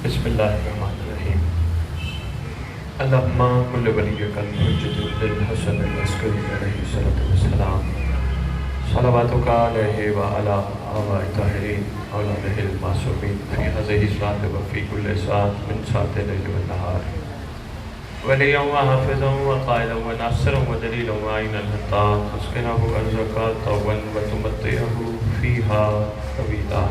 بسم اللہ الرحمن الرحیم اللہم کل ولیک الحجۃ الحسن العسکری علیہ الصلوۃ والسلام صلواتک علیہ وعلی آباء الطاہرین اولادہ المعصومین فی ہذہ الساعۃ وفی کل ساعۃ من ساعات اللیل والنہار ولیہ وحافظا وقائدا وناصرا ودلیلا وعینا حتی تسکنہ ارضک طوعا وتمتعہ فیہا طویلا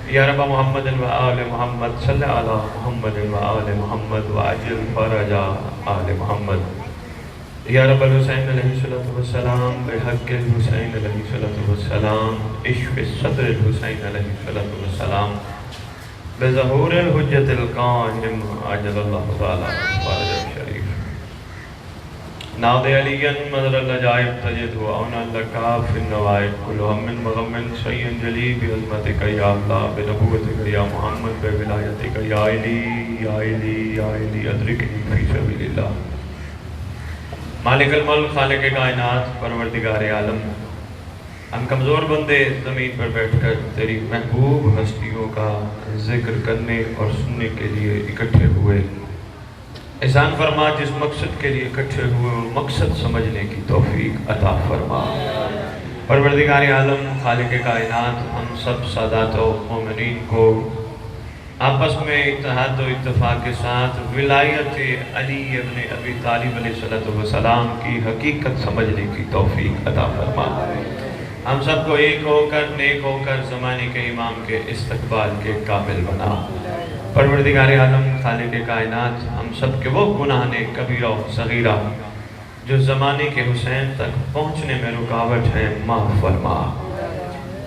یا رب محمد و آل محمد صلی علی محمد و آل محمد وعجل فرج آل محمد یا رب الحسین علیہ السلام بحق الحسین علیہ السلام اشف صدر الحسین علیہ السلام بظہور الحجت القائم عجل اللہ تعالی فرج الشریف ناد علی مدر العجائب تجد وعونا لکا فی النوائب کل ہم مغمن شیئن جلی بعظمتک یا اللہ بنبوتک یا محمد بولایتک یا علی یا علی یا علی ادرکنی فی سبیل اللہ مالک الملک خالق کائنات پروردگار عالم ہم کمزور بندے زمین پر بیٹھ کر تیری محبوب ہستیوں کا ذکر کرنے اور سننے کے لیے اکٹھے ہوئے احسان فرما جس مقصد کے لیے اکٹھے ہوئے وہ مقصد سمجھنے کی توفیق عطا فرما پروردگار عالم خالق کائنات ہم سب سادات و مومنین کو آپس میں اتحاد و اتفاق کے ساتھ ولایت علی ابن ابی طالب علیہ السلام کی حقیقت سمجھنے کی توفیق عطا فرما ہم سب کو ایک ہو کر نیک ہو کر زمانے کے امام کے استقبال کے قابل بنا پروردگار عالم خالق کائنات ہم سب کے وہ گناہ کبیرہ و صغیرہ جو زمانے کے حسین تک پہنچنے میں رکاوٹ ہیں معاف فرما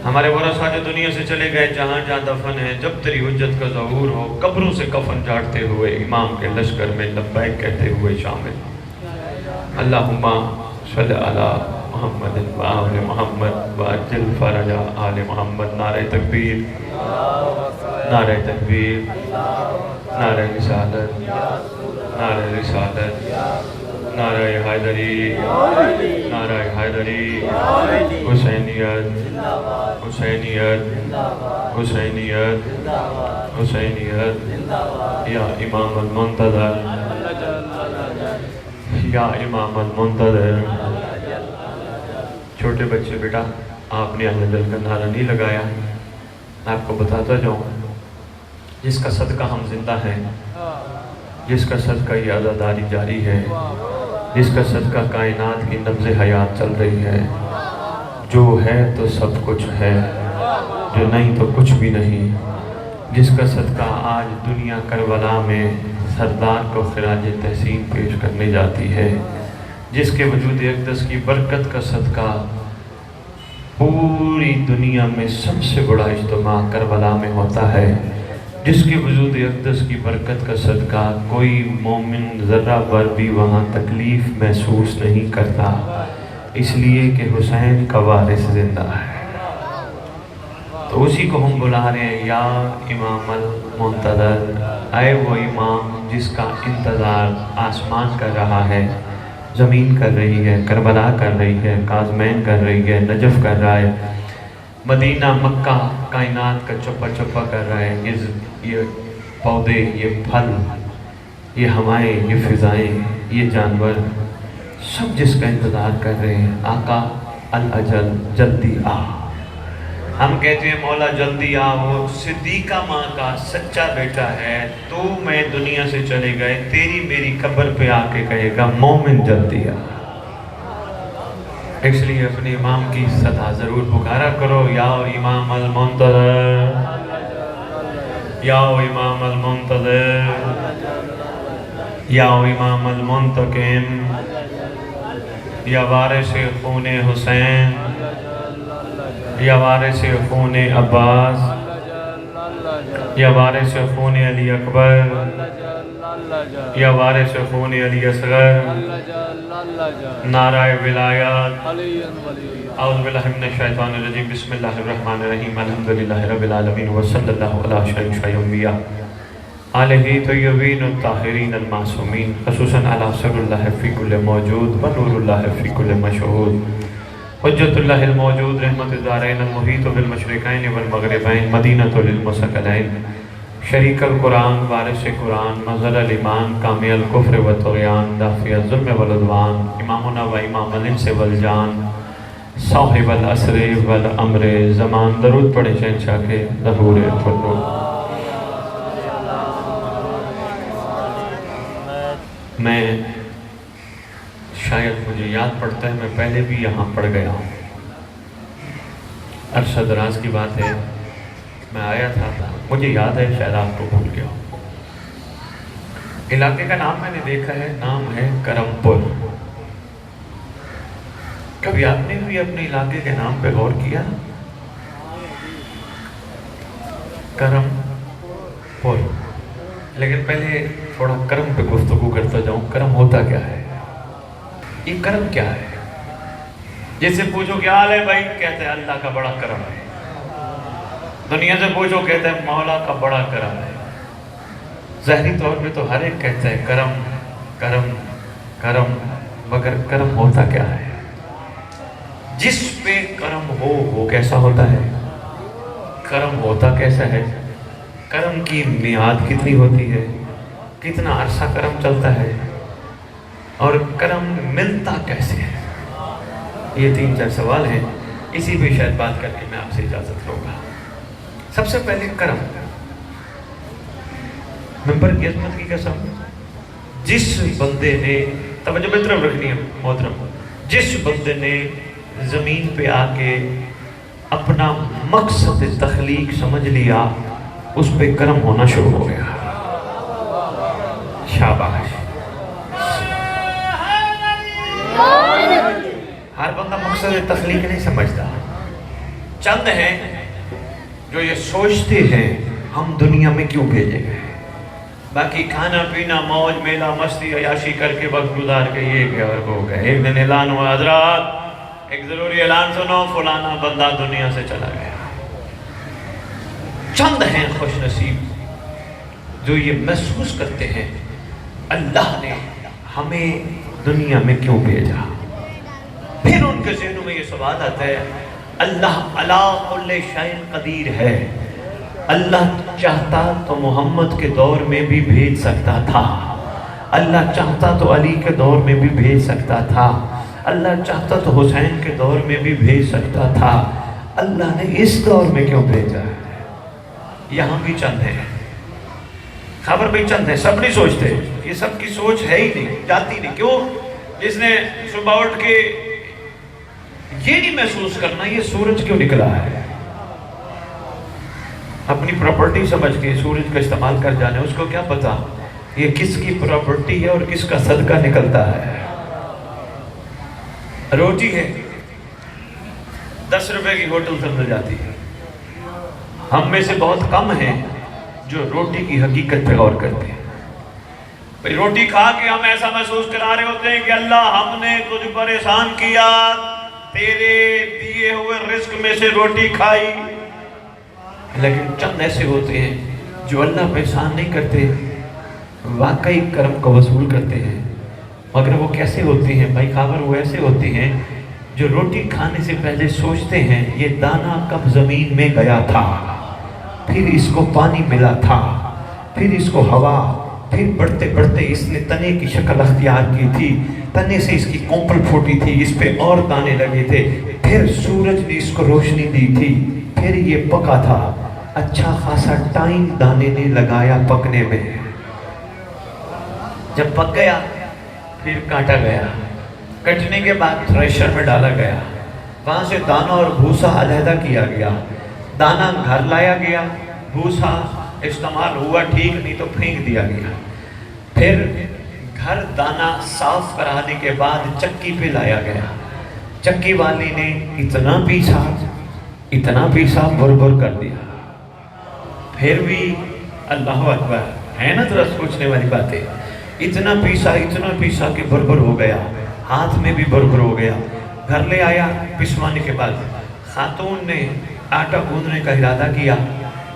ہمارے ورثہ جو دنیا سے چلے گئے جہاں جہاں دفن ہیں جب تیری حجت کا ظہور ہو قبروں سے کفن جاڑتے ہوئے امام کے لشکر میں لبیک کہتے ہوئے شامل اللہم صلی علی محمد و آل محمد وعجل فرج آل محمد نعرہ تکبیر نعرہ تکبیر نعرہ رسالت نعرہ رسالت نعرہ حیدری نعرہ حیدری حسینیت حسینیت حسینیت حسینیت یا امام المنتظر یا امام المنتظر چھوٹے بچے بیٹا آپ نے اللہ جل کا نعرہ نہیں لگایا آپ کو بتاتا جاؤں جس کا صدقہ ہم زندہ ہیں جس کا صدقہ یہ عزاداری جاری ہے جس کا صدقہ کائنات کی نبض حیات چل رہی ہے جو ہے تو سب کچھ ہے جو نہیں تو کچھ بھی نہیں جس کا صدقہ آج دنیا کربلا میں سردار کو خراج تحسین پیش کرنے جاتی ہے جس کے وجود اقدس کی برکت کا صدقہ پوری دنیا میں سب سے بڑا اجتماع کربلا میں ہوتا ہے جس کے وجود اقدس کی برکت کا صدقہ کوئی مومن ذرہ بھر بھی وہاں تکلیف محسوس نہیں کرتا اس لیے کہ حسین کا وارث زندہ ہے تو اسی کو ہم بلا رہے ہیں یا امام المنتظر اے وہ امام جس کا انتظار آسمان کر رہا ہے زمین کر رہی ہے کربلا کر رہی ہے کاظمین کر رہی ہے نجف کر رہا ہے مدینہ مکہ کائنات کا چپا چپا کر رہا ہے یہ پودے یہ پھل یہ ہوائیں یہ فضائیں یہ جانور سب جس کا انتظار کر رہے ہیں آقا الاجل جلدی آ ہم کہتے ہیں مولا جلدی آ وہ صدیقہ ماں کا سچا بیٹا ہے تو میں دنیا سے چلے گئے تیری میری قبر پہ آ کے کہے گا مومن جلدی آ اس لیے اپنے امام کی صدا ضرور پکارا کرو یا امام المنتظر یا امام المنتظر یا امام المنتقم یا وارث خون حسین یا وارث خون عباس یا وارث خون علی اکبر یا وارث خون علی اصغر نعرہ ولایات اعوذ باللہ من الشیطان الرجیم بسم اللہ الرحمن الرحیم الحمدللہ رب العالمین وصلی اللہ علی شیخ انبیاء آلہ طیبین الطاہرین المعصومین خصوصاً علی سر اللہ فی کل موجود و نور اللہ فی کل مشہود حجت اللہ الموجود رحمت الدارین المحیط بالمشرقین والمغربین مدینۃ للمثقلین شریک القرآن وارث قرآن مظہر الایمان کامی الکفر و طغیان دافع الظلم والعدوان امامنا و امام الانس والجان صاحب العصر والامر زمان. درود پڑھے شہنشاہ کے ظہور فضل. میں شاید مجھے یاد پڑتا ہے میں پہلے بھی یہاں پڑھ گیا ہوں. عرصہ دراز کی بات ہے، میں آیا تھا، مجھے یاد ہے، شاید آپ کو بھول گیا ہوں. علاقے کا نام میں نے دیکھا ہے، نام ہے کرم پور. کبھی آپ نے بھی اپنے علاقے کے نام پہ غور کیا؟ کرم پور. لیکن پہلے تھوڑا کرم پہ گفتگو کرتا جاؤں. کرم ہوتا کیا ہے؟ یہ کرم کیا ہے؟ جس سے پوچھو کیا حال ہے بھائی، کہتے ہیں اللہ کا بڑا کرم ہے. دنیا سے پوچھو کہتے ہیں مولا کا بڑا کرم ہے. ظاہری طور پہ تو ہر ایک کہتا ہے کرم کرم کرم، مگر کرم ہوتا کیا ہے؟ جس پہ کرم ہو وہ کیسا ہوتا ہے؟ کرم ہوتا کیسا ہے؟ کرم کی میعاد کتنی ہوتی ہے؟ کتنا عرصہ کرم چلتا ہے؟ اور کرم ملتا کیسے ہے؟ یہ 3-4 سوال ہیں، اسی پہ شاید بات کر کے میں آپ سے اجازت لوں گا. سب سے پہلے کرم. ممبر کی عظمت کی قسم، جس بندے نے، توجہ میں طرف رکھنی ہے محترم، جس بندے نے زمین پہ آ کے اپنا مقصد تخلیق سمجھ لیا، اس پہ کرم ہونا شروع ہو گیا. شاباش. ہر بندہ مقصد تخلیق نہیں سمجھتا. چند ہیں جو یہ سوچتے ہیں ہم دنیا میں کیوں بھیجے گئے، باقی کھانا پینا موج میلہ مستی عیاشی کر کے وقت گزار کے یہ گیا اور وہ گئے. ایک دن اعلان ہوا، حضرات ایک ضروری اعلان سنو، فلانا بندہ دنیا سے چلا گیا. چند ہیں خوش نصیب جو یہ محسوس کرتے ہیں اللہ نے ہمیں دنیا میں کیوں بھیجا. پھر ان کے ذہنوں میں یہ سوال آتا ہے اللہ علی کل شیء قدیر ہے. اللہ چاہتا تو محمد کے دور میں بھی بھیج سکتا تھا، اللہ چاہتا تو علی کے دور میں بھی بھیج سکتا تھا، اللہ چاہتا تو حسین کے دور میں بھی بھیج سکتا تھا. اللہ نے اس دور میں کیوں بھیجا ہے؟ یہاں بھی چند ہیں، خبر بھی چند ہیں، سب نہیں سوچتے. یہ سب کی سوچ ہے ہی نہیں، جاتی نہیں. کیوں؟ جس نے صبح اٹھ کے یہ نہیں محسوس کرنا یہ سورج کیوں نکلا ہے، اپنی پراپرٹی سمجھ کے سورج کا استعمال کر جانے، اس کو کیا پتا یہ کس کی پراپرٹی ہے اور کس کا صدقہ نکلتا ہے. روٹی ہے 10 روپے کی ہوٹل سے مل جاتی ہے. ہم میں سے بہت کم ہیں جو روٹی کی حقیقت پہ غور کرتے ہیں. بھئی روٹی کھا کے ہم ایسا محسوس کرا رہے ہوتے ہیں کہ اللہ ہم نے تجھ پر احسان کیا، تیرے دیے ہوئے رزق میں سے روٹی کھائی. لیکن چند ایسے ہوتے ہیں جو اللہ پہ احسان نہیں کرتے، واقعی کرم کو وصول کرتے ہیں. مگر وہ کیسے ہوتے ہیں بھائی خبر؟ وہ ایسے ہوتے ہیں جو روٹی کھانے سے پہلے سوچتے ہیں یہ دانہ کب زمین میں گیا تھا، پھر اس کو پانی ملا تھا، پھر اس کو ہوا، پھر بڑھتے بڑھتے اس نے تنے کی شکل اختیار کی تھی، تنے سے اس کی کومپل پھوٹی تھی، اس پہ اور دانے لگے تھے، پھر سورج نے اس کو روشنی دی تھی، پھر یہ پکا تھا. اچھا خاصا ٹائم دانے نے لگایا پکنے میں. جب پک گیا پھر کاٹا گیا، کٹنے کے بعد تھریشر میں ڈالا گیا، وہاں سے دانہ اور بھوسا علیحدہ کیا گیا، دانہ گھر لایا گیا، بھوسا استعمال ہوا ٹھیک نہیں تو پھینک دیا گیا. پھر گھر دانہ صاف کرانے کے بعد چکی پہ لایا گیا، چکی والی نے اتنا پیسا بھر کر دیا. پھر بھی اللہ اکبر ہے نا ذرا سوچنے والی باتیں. اتنا پیسا کہ بھر ہو گیا، ہاتھ میں بھی بھر ہو گیا. گھر لے آیا، پسوانے کے بعد خاتون نے آٹا گوندنے کا ارادہ کیا.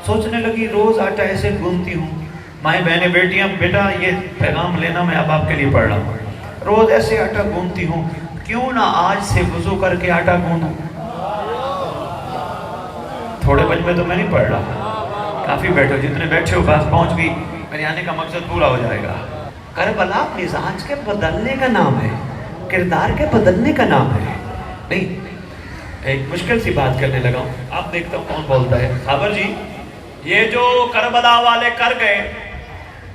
سوچنے لگی روز آٹا ایسے گوندتی ہوں، مائیں بہنیں بیٹیاں، بیٹا یہ پیغام لینا میں اب آپ کے لیے پڑھ رہا ہوں، روز ایسے آٹا گوندتی ہوں، کیوں نہ آج سے وضو کر کے آٹا گوندوں. تھوڑے بچ میں تو میں نہیں پڑھ رہا، کافی بیٹھو، جتنے بیٹھے ہو پاس پہنچ گئی، میرے آنے کا مقصد پورا ہو جائے گا۔ کربلا مزاج کے بدلنے کا نام ہے، کردار کے بدلنے کا نام ہے۔ نہیں، ایک مشکل سی بات کرنے لگا ہوں، آپ دیکھتا ہوں کون بولتا ہے۔ خبر جی، یہ جو کربلا والے کر گئے،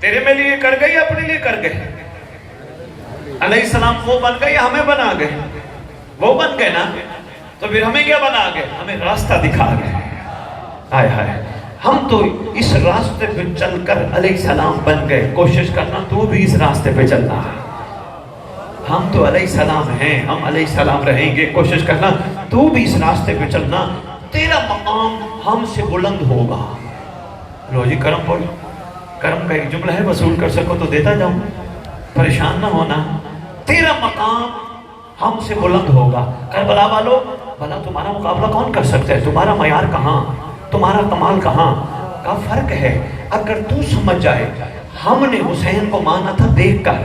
تیرے میں لیے کر گئے یا اپنے لیے کر گئے؟ علیہ السلام وہ بن گئے یا ہمیں بنا گئے؟ وہ بن گئے نا، تو پھر ہمیں کیا بنا گئے؟ ہمیں راستہ دکھا گئے۔ آئے ہائے، ہم تو اس راستے پہ چل کر علیہ السلام بن گئے۔ کوشش کرنا تو بھی اس راستے پہ چلنا ہے۔ ہم تو علیہ السلام ہیں، ہم علیہ السلام رہیں گے۔ کوشش کرنا تو بھی اس راستے پہ چلنا، تیرا مقام ہم سے بلند ہوگا۔ لو جی کرم بول، کرم کا ایک جملہ ہے، وصول کر سکو تو دیتا جاؤں، پریشان نہ ہونا۔ تیرا مقام ہم سے بلند ہوگا۔ کربلا والو، بھلا تمہارا مقابلہ کون کر سکتا ہے؟ تمہارا معیار کہاں، تمہارا کمال کہاں کا فرق ہے؟ اگر تو سمجھ جائے، ہم نے حسین کو مانا تھا دیکھ کر،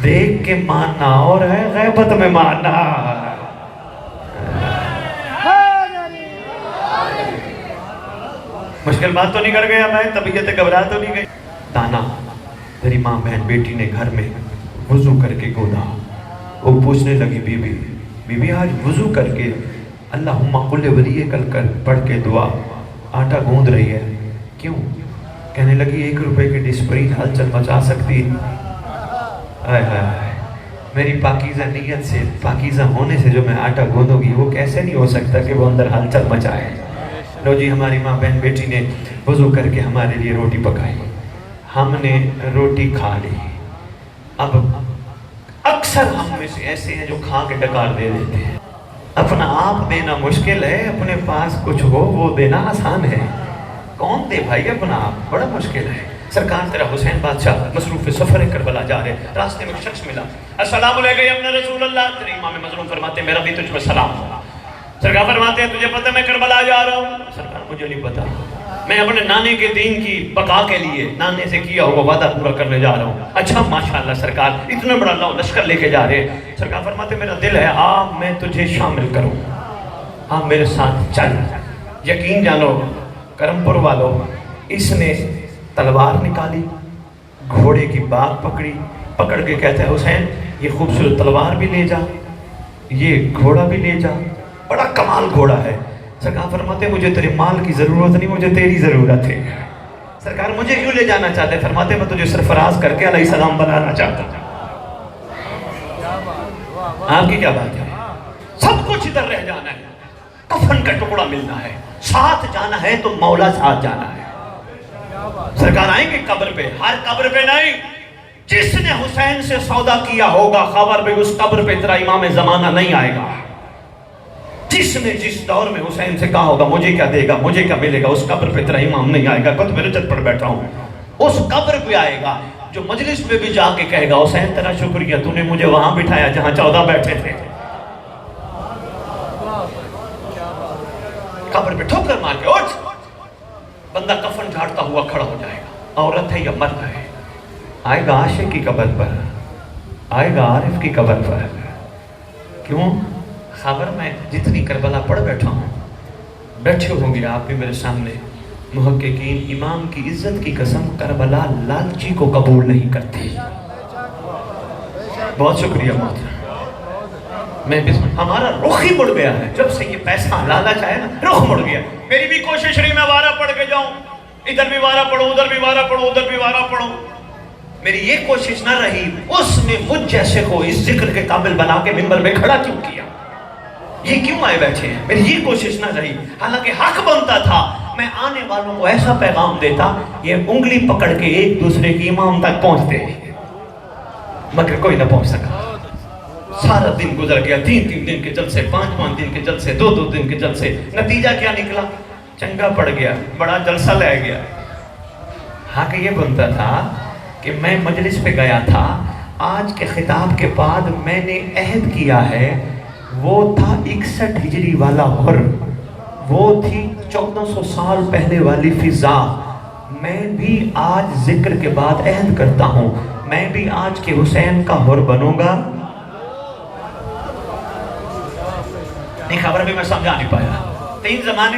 دیکھ کے ماننا اور ہے غیبت میں ماننا۔ مشکل بات تو نہیں کر گیا میں، طبیعت گھبرا تو نہیں گئی؟ دانا تیری ماں بہن بیٹی نے گھر میں وضو کر کے گودا، وہ پوچھنے لگی بی بی آج وضو کر کے اللہم قل ولی کل کر پڑھ کے دعا آٹا گوند رہی ہے، کیوں؟ کہنے لگی 1 روپے کی ڈسپرین ہلچل مچا سکتی۔ آئے ہائے، میری پاکیزہ نیت سے، پاکیزہ ہونے سے جو میں آٹا گوندوں گی، وہ کیسے نہیں ہو سکتا کہ وہ اندر ہلچل مچائے؟ لو جی، ہماری ماں بہن بیٹی نے وضو کر کے ہمارے لیے روٹی پکائی، ہم نے روٹی کھا لی۔ اب اکثر ہم میں سے ایسے ہیں جو کھا کے ڈکار دے دیتے ہیں۔ اپنا آپ دینا مشکل ہے، اپنے پاس کچھ ہو وہ دینا آسان ہے۔ کون دے بھائی اپنا آپ؟ بڑا مشکل ہے۔ سرکار تیرا حسین بادشاہ مصروف سفر کربلا جا رہے، راستے میں شخص ملا، السلام علیکم یا ابن رسول اللہ۔ تیرے امام مظلوم فرماتے ہیں میرا بھی تجھ پر سلام ہو۔ سرکار فرماتے ہیں تجھے پتہ میں کربلا جا رہا ہوں؟ سرکار مجھے نہیں پتا، میں اپنے نانے کے دین کی بقا کے لیے نانے سے کیا ہوا وعدہ پورا کرنے جا رہا ہوں۔ اچھا ماشاءاللہ سرکار، اتنا بڑا لشکر لے کے جا رہے ہیں۔ سرکار فرماتے میرا دل ہے میں تجھے شامل کروں، میرے ساتھ چل۔ یقین جانو کرم پور والو، اس نے تلوار نکالی، گھوڑے کی باگ پکڑی، پکڑ کے کہتے ہیں حسین یہ خوبصورت تلوار بھی لے جا، یہ گھوڑا بھی لے جا، بڑا کمال گھوڑا ہے۔ سرکار فرماتے ہیں مجھے تیرے مال کی ضرورت نہیں، مجھے تیری ضرورت ہے۔ سرکار مجھے کیوں لے جانا چاہتے ہیں؟ فرماتے ہیں میں تجھے سرفراز کر کے علیہ السلام بنانا چاہتا ہوں۔ آپ کی کیا بات ہے؟ سب کچھ ادھر رہ جانا ہے، کفن کا ٹکڑا ملنا ہے، ساتھ جانا ہے تو مولا ساتھ جانا ہے۔ سرکار آئیں گے قبر پہ، ہر قبر پہ نہیں، جس نے حسین سے سودا کیا ہوگا خبر پہ اس قبر پہ تیرا امام زمانہ نہیں آئے گا۔ جس نے جس دور میں حسین سے کہا ہوگا مجھے کیا دے گا، مجھے کیا ملے گا، اس قبر پہ تیرا امام نہیں آئے گا۔ قطب رجت پر بیٹھا ہوں، اس قبر پہ آئے گا جو مجلس پہ بھی جا کے کہے گا حسین تیرا شکریہ، تو نے مجھے وہاں بٹھایا جہاں 14 بیٹھے تھے۔ قبر پہ ٹھوکر مار کے اٹھ، بندہ کفن جھاڑتا ہوا کھڑا ہو جائے گا، عورت ہے یا مرد ہے، آئے گا عاشق کی قبر پر، آئے گا عارف کی قبر پر۔ کیوں؟ خبر میں جتنی کربلا پڑھ بیٹھا ہوں، بیٹھے ہوں گے آپ بھی میرے سامنے، محققین امام کی عزت کی قسم کربلا لالچی کو قبول نہیں کرتی۔ بہت شکریہ محترم، میں ہمارا رخ ہی مڑ گیا ہے جب سے یہ پیسہ لالچ آیا نا، رخ مڑ گیا۔ میری بھی کوشش رہی میں وارہ پڑھ کے جاؤں، ادھر بھی وارہ پڑھوں، ادھر بھی وارہ پڑھوں، ادھر بھی وارہ پڑھوں، میری یہ کوشش نہ رہی اس نے مجھ جیسے کو اس ذکر کے قابل بنا کے منبر میں کھڑا کیوں کیا، یہ کیوں آئے بیٹھے ہیں، میری یہ کوشش نہ رہی۔ حالانکہ حق بنتا تھا میں آنے والوں کو ایسا پیغام دیتا یہ انگلی پکڑ کے ایک دوسرے کی امام تک پہنچتے، مگر کوئی نہ پہنچ سکا۔ سارا دن گزر گیا، 3 دن کے جلسے، 5 دن کے جلسے، 2 دن کے جلسے، نتیجہ کیا نکلا؟ چنگا پڑ گیا، بڑا جلسہ لے گیا۔ حق یہ بنتا تھا کہ میں مجلس پہ گیا تھا، آج کے خطاب کے بعد میں نے عہد کیا ہے، وہ تھا 61 ہجری والا حر، وہ تھی 1400 سال پہلے والی فضا۔ میں بھی آج ذکر کے بعد عہد کرتا ہوں، میں بھی آج کے حسین کا حر بنوں گا۔ نہیں خبر بھی میں سمجھا نہیں پایا۔ 3 زمانے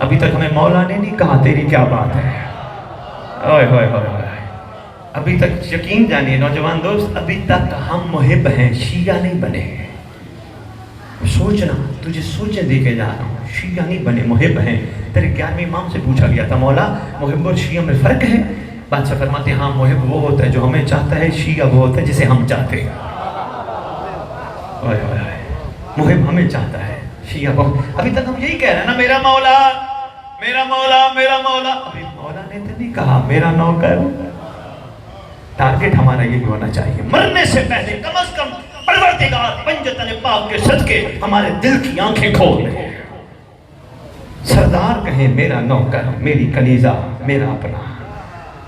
ابھی تک ہمیں مولا نے نہیں کہا تیری کیا بات ہے. اوئے ہوئے ہوئے ہوئے. ابھی تک یقین جانیے نوجوان دوست، ابھی تک ہم محب ہیں، شیعہ نہیں بنے. سوچنا، تجھے سوچے دے کے جا رہا ہوں، شیعہ نہیں بنے، محب ہیں. تیرے 11ویں امام سے پوچھا گیا تھا مولا محب اور شیعہ میں فرق ہے؟ بادشاہ فرماتے ہیں ہاں، محب وہ ہوتا ہے جو ہمیں چاہتا ہے، شیعہ وہ ہوتا ہے جسے ہم چاہتے ہیں. محب ہمیں چاہتا ہے، شیعہ وہ. ابھی تک ہم یہی کہہ رہے ہیں نا، میرا مولا میرا مولا میرا مولا. ابھی مولا نے تو نہیں کہا میرا نوکر. ٹارگٹ ہمارا یہ ہونا چاہیے، مرنے سے پہلے کم از کم پروردگار پنجتن پاک کے صدقے ہمارے دل کی آنکھیں کھول دے. سردار کہیں میرا نوکر، میری کلیجہ، میرا اپنا.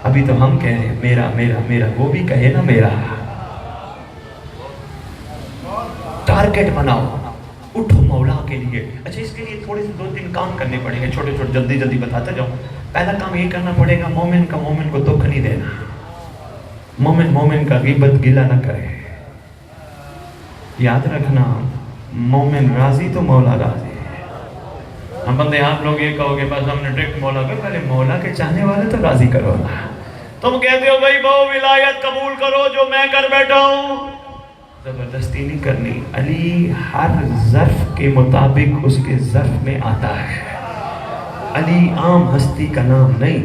ابھی تو ہم کہہ رہے ہیں میرا میرا میرا، وہ بھی کہے نا میرا. ٹارگٹ بناؤ، اٹھو مولا کے لیے. اچھا، اس کے لیے تھوڑے سے 2-3 کام کرنے پڑیں گے، چھوٹے چھوٹے جلدی جلدی بتاتے جاؤ. پہلا کام یہ کرنا پڑے گا، مومن کو دکھ نہیں دینا. مومن کا غیبت گلہ نہ کرے. یاد رکھنا، مومن راضی تو مولا راضی. ہم بندے آپ لوگ یہ کہو گے بس ہم نے ڈائریکٹ مولا کو، پہلے مولا کے چاہنے والے تو راضی کرو نا. تم کہتے ہو بھائی وہ ولایت قبول کرو جو میں کر بیٹھا ہوں، زبردستی نہیں کرنی. علی ہر ظرف کے مطابق اس کے ظرف میں آتا ہے. علی عام ہستی کا نام نہیں.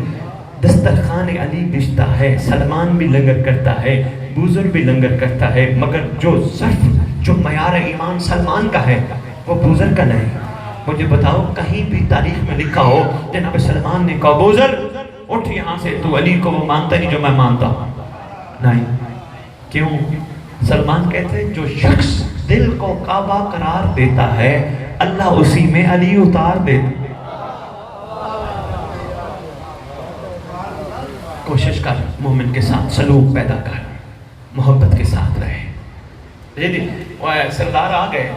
دسترخوان علی بچتا ہے، سلمان بھی لنگر کرتا ہے، بوزر بھی لنگر کرتا ہے، مگر جو ظرف، جو معیار ایمان سلمان کا ہے وہ بوزر کا نہیں. مجھے بتاؤ کہیں بھی تاریخ میں لکھا ہو جناب سلمان نے کہا بوزر اٹھ یہاں سے، تو علی کو وہ مانتا نہیں جو میں مانتا ہوں؟ نہیں. کیوں؟ سلمان کہتے ہیں جو شخص دل کو کعبہ قرار دیتا ہے اللہ اسی میں علی اتار دیتا. کوشش کر مومن کے ساتھ سلوک پیدا کر، محبت کے ساتھ رہے. جی وہ سردار آ گئے.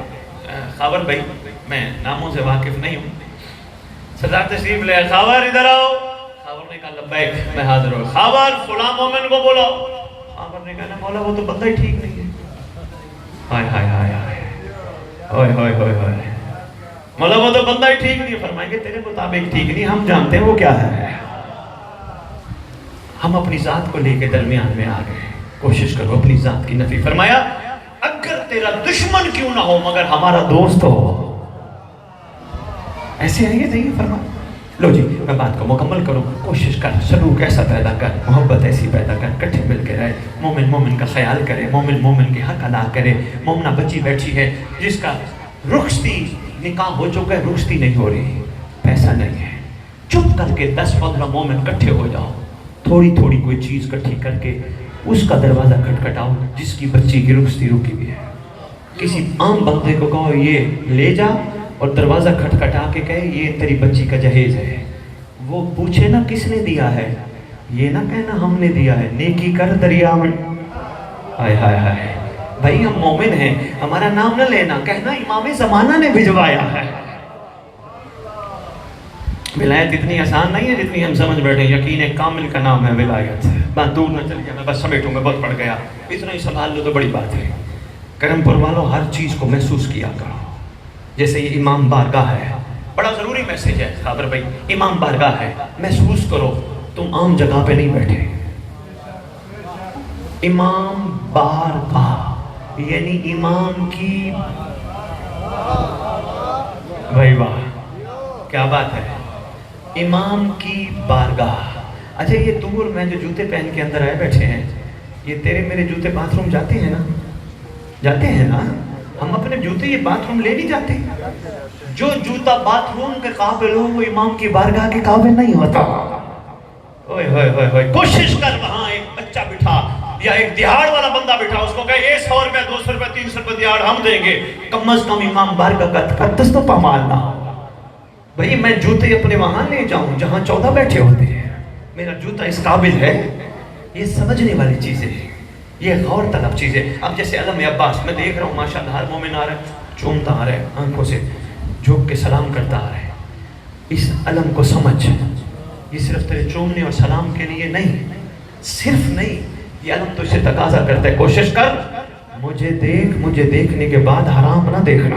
خاور بھائی، میں ناموں سے واقف نہیں ہوں. سردار تشریف لے. خاور ادھر آؤ. خاور نے کہا لبیک، میں حاضر ہوں. خاور فلاں مومن کو بولاؤ. خاور نے کہا مولا وہ تو بندہ ہی ٹھیک نہیں ہے. ہائے ہائے ہائے ہائے ہوئے ہوئے ہوئے ہوئے. مولا وہ تو بندہ ہی ٹھیک نہیں ہے. فرمائیں گے تیرے مطابق ٹھیک نہیں، ہم جانتے ہیں وہ کیا ہے. ہم اپنی ذات کو لے کے درمیان میں آ گئے. کوشش کرو اپنی ذات کی نفی. فرمایا اگر تیرا دشمن کیوں نہ ہو مگر ہمارا دوست ہو. ایسے آئیے نہیں فرمایا. لو جی میں بات کو مکمل کروں. کوشش کر سلوک ایسا پیدا کر، محبت ایسی پیدا کر، کٹھے مل کے رہے. مومن کا خیال کرے، مومن کے حق ادا کرے. مومنہ بچی بیٹھی ہے جس کا رخصتی نکاح ہو چکا ہے، رخصتی نہیں ہو رہی، پیسہ نہیں ہے. چپ کر کے 10-15 مومن کٹھے ہو جاؤ، تھوڑی تھوڑی کوئی چیز کٹھی کر کے اس کا دروازہ کھٹکھٹاؤ جس کی بچی کی رخصتی رکی ہوئی ہے. کسی عام بندے کو کہو یہ لے جا، اور دروازہ کھٹکھٹا کے کہے یہ تیری بچی کا جہیز ہے. وہ پوچھے نا کس نے دیا ہے، یہ نہ کہنا ہم نے دیا ہے. نیکی کر دریا میں. ہائے ہائے ہائے. بھائی ہم مومن ہیں، ہمارا نام نہ لینا، کہنا امام زمانہ نے بھجوایا ہے. ولایت اتنی آسان نہیں ہے جتنی ہم سمجھ بیٹھے. یقین کامل کا نام ہے ولایت. بات دور نہ چل گیا، میں بس سمیٹوں میں بہت پڑ گیا. اتنا ہی سنبھال لو تو بڑی بات ہے. کرم پور والوں ہر چیز کو محسوس کیا کرو. جیسے یہ امام بارگاہ ہے، بڑا ضروری میسج ہے خابر بھائی. امام بارگاہ ہے، محسوس کرو تم عام جگہ پہ نہیں بیٹھے. امام بارگاہ یعنی امام کی. بھائی واہ کیا بات ہے، امام کی بارگاہ. اچھا یہ دور میں جو جوتے پہن کے اندر آئے بیٹھے ہیں، یہ تیرے میرے جوتے باتھ روم جاتے ہیں نا؟ جاتے ہیں نا. ہم اپنے جوتے یہ باتھ روم لے نہیں جاتے. جو جوتا باتھ روم کے قابل ہو وہ امام کی بارگاہ کے قابل نہیں ہوتا. اوئے ہوئے ہوئے ہوئے. کوشش کر وہاں ایک بچہ بٹھا یا ایک دیہاڑ والا بندہ بٹھا، اس کو کہے 100 روپے 200 روپے 300 روپے دیہاڑ ہم دیں گے. کم از کم امام بارگاہ کا تقدس تو پامالنا. بھئی میں جوتے اپنے وہاں لے جاؤں جہاں 14 بیٹھے ہوتے ہیں. میرا جوتا اس قابل ہے. یہ سمجھنے والی چیزیں ہیں، یہ غور طلب چیزیں. اب جیسے علم عباس میں دیکھ رہا ہوں ماشاءاللہ ہر مومن آ رہا ہے، چومتا آ رہا ہے، آنکھوں سے جھک کے سلام کرتا آ رہا ہے. اس علم کو سمجھ، یہ صرف تیرے چومنے اور سلام کے لیے نہیں، صرف نہیں، یہ علم تو اسے تقاضا کرتا ہے. کوشش کر مجھے دیکھ، مجھے دیکھنے کے بعد حرام نہ دیکھنا.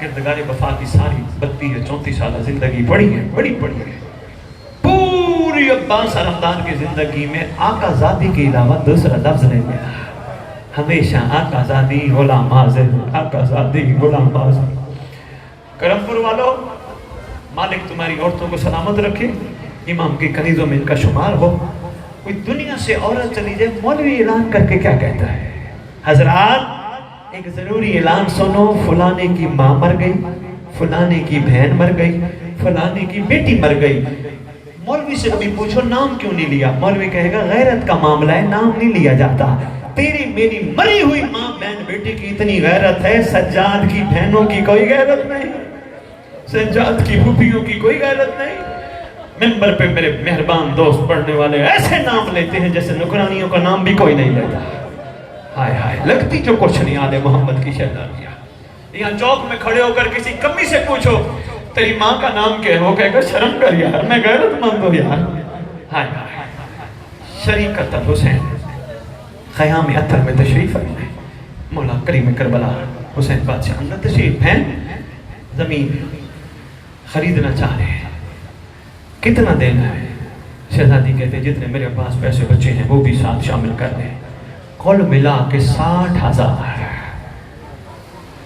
کردگار وفا کی ساری 32-34 سالہ زندگی پڑھی ہے، بڑی پڑھی ہے. پوری عباس علمدار کی زندگی میں آقا زادی کے علاوہ دوسرا لفظ نہیں ملا. ہمیشہ آقا زادی غلام حاضر، آقا زادی غلام حاضر. کرم پور والو، مالک تمہاری عورتوں کو سلامت رکھے، امام کی کنیزوں میں ان کا شمار ہو. کوئی دنیا سے عورت چلی جائے، مولوی اعلان کر کے کیا کہتا ہے؟ حضرات ایک ضروری اعلان سنو، فلانے کی ماں مر گئی، فلانے کی بہن مر گئی، فلانے کی بیٹی مر گئی. مولوی سے کبھی پوچھو نام کیوں نہیں لیا؟ مولوی کہے گا غیرت کا معاملہ ہے، نام نہیں لیا جاتا. تیری میری مری ہوئی ماں بہن بیٹی کی اتنی غیرت ہے، سجاد کی بہنوں کی کوئی غیرت نہیں، سجاد کی پھوپھیوں کی کوئی غیرت نہیں. ممبر پہ میرے مہربان دوست پڑھنے والے ایسے نام لیتے ہیں جیسے نکرانیوں کا نام بھی کوئی نہیں لیتا. ہائے ہائے، لگتی جو کچھ نہیں آل محمد کی شہزادیاں. یہاں چوک میں کھڑے ہو کر کسی کمی سے پوچھو تیری ماں کا نام کیا ہے، وہ کہے گا شرم کر یار، میں غیرت مند ہوں یار. ہائے ہائے، شریکت الحسین خیام اتھر میں تشریف ہے. مولا کریم کربلا حسین بادشاہ اندر تشریف ہیں، زمین خریدنا چاہ رہے ہیں. کتنا دینا ہے؟ شہزادی کہتے ہیں جتنے میرے پاس پیسے بچے ہیں وہ بھی ساتھ شامل کر لیں. کل ملا کے 60,000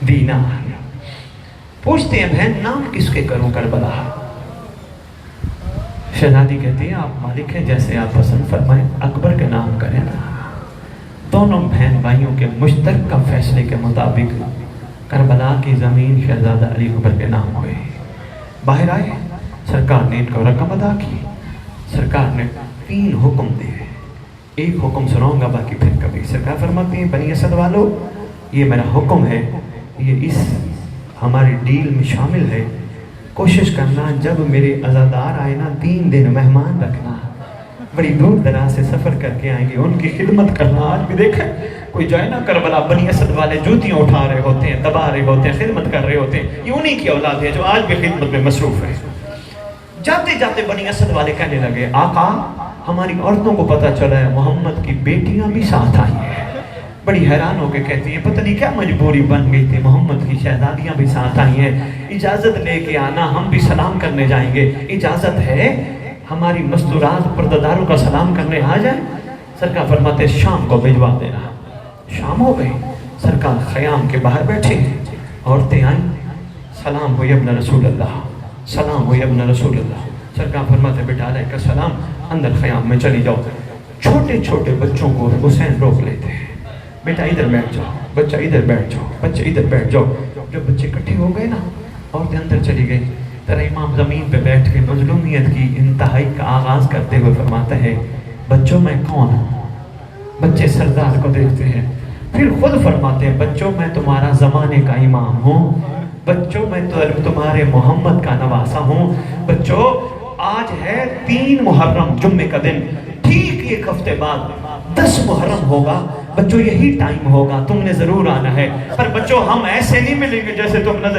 دینار. پوچھتے ہیں بہن نام کس کے کروں کربلا؟ شہزادی کہتی ہے آپ مالک ہیں، جیسے آپ پسند فرمائیں، اکبر کے نام کریں نا. دونوں بہن بھائیوں کے مشترکہ فیصلے کے مطابق کربلا کی زمین شہزادہ علی اکبر کے نام ہوئے. باہر آئے، سرکار نے ان کو رقم ادا کی. سرکار نے 3 حکم دیے، ایک حکم سناؤں گا باقی پھر کبھی. سرکار فرماتے ہیں بنی اسد والو، یہ میرا حکم ہے، یہ اس ہماری ڈیل میں شامل ہے. کوشش کرنا جب میرے عزادار آئے نا 3 دن مہمان رکھنا. بڑی دور دراز سے سفر کر کے آئیں گے، ان کی خدمت کرنا. آج بھی دیکھیں کوئی جائے نا کربلا، بنی اسد والے جوتیاں اٹھا رہے ہوتے ہیں، دبا رہے ہوتے ہیں، خدمت کر رہے ہوتے ہیں. یہ انہی کی اولاد ہے جو آج بھی خدمت میں مصروف ہے. جاتے جاتے بنی اسد والے کہنے لگے آقا ہماری عورتوں کو پتہ چلا ہے محمد کی بیٹیاں بھی ساتھ آئی ہیں. بڑی حیران ہو کے کہتی ہیں پتہ نہیں کیا مجبوری بن گئی تھی، محمد کی شہزادیاں بھی ساتھ آئی ہیں، اجازت لے کے آنا، ہم بھی سلام کرنے جائیں گے. اجازت ہے ہماری مستورات پردہ کا سلام کرنے آ جائیں؟ سرکار فرماتے شام کو بھجوا دینا. شام ہو گئی، سرکار خیام کے باہر بیٹھے ہیں، عورتیں آئیں، سلام ہوئی ابن رسول اللہ، سلام ہوئی ابن رسول اللہ. سرکار فرماتے بیٹا علیہ کا سلام، اندر خیام میں چلی جاؤ. چھوٹے چھوٹے بچوں کو حسین روک لیتے ہیں، بیٹا ادھر بیٹھ جاؤ، بچہ ادھر بیٹھ جاؤ، بچے ادھر بیٹھ جاؤ. جب بچے اکٹھے ہو گئے نا، عورتیں اندر چلی گئی. ترا امام زمین پہ بیٹھ کے مظلومیت کی انتہائی کا آغاز کرتے ہوئے فرماتا ہے بچوں میں کون ہوں؟ بچے سردار کو دیکھتے ہیں، پھر خود فرماتے ہیں بچوں میں تمہارا زمانے کا امام ہوں، بچوں میں تمہارے محمد کا نواسا ہوں. بچوں آج ہے 3 محرم جمعے کا دن، ٹھیک 1 ہفتے بعد 10 محرم ہوگا. بچوں یہی ٹائم ہوگا، تم نے ضرور آنا ہے. پر بچوں ہم ایسے نہیں ملیں گے جیسے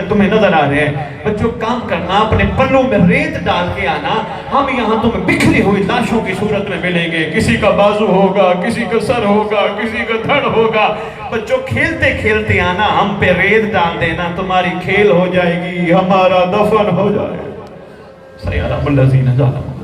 تمہیں نظر آ رہے ہیں. بچوں کام کرنا، اپنے پلوں میں ریت ڈال کے آنا. ہم یہاں تمہیں بکھری ہوئی لاشوں کی صورت میں ملیں گے، کسی کا بازو ہوگا، کسی کا سر ہوگا، کسی کا دھڑ ہوگا. بچوں کھیلتے کھیلتے آنا، ہم پہ ریت ڈال دینا، تمہاری کھیل ہو جائے گی، ہمارا دفن ہو جائے گا. سیارہ الذین ظلموا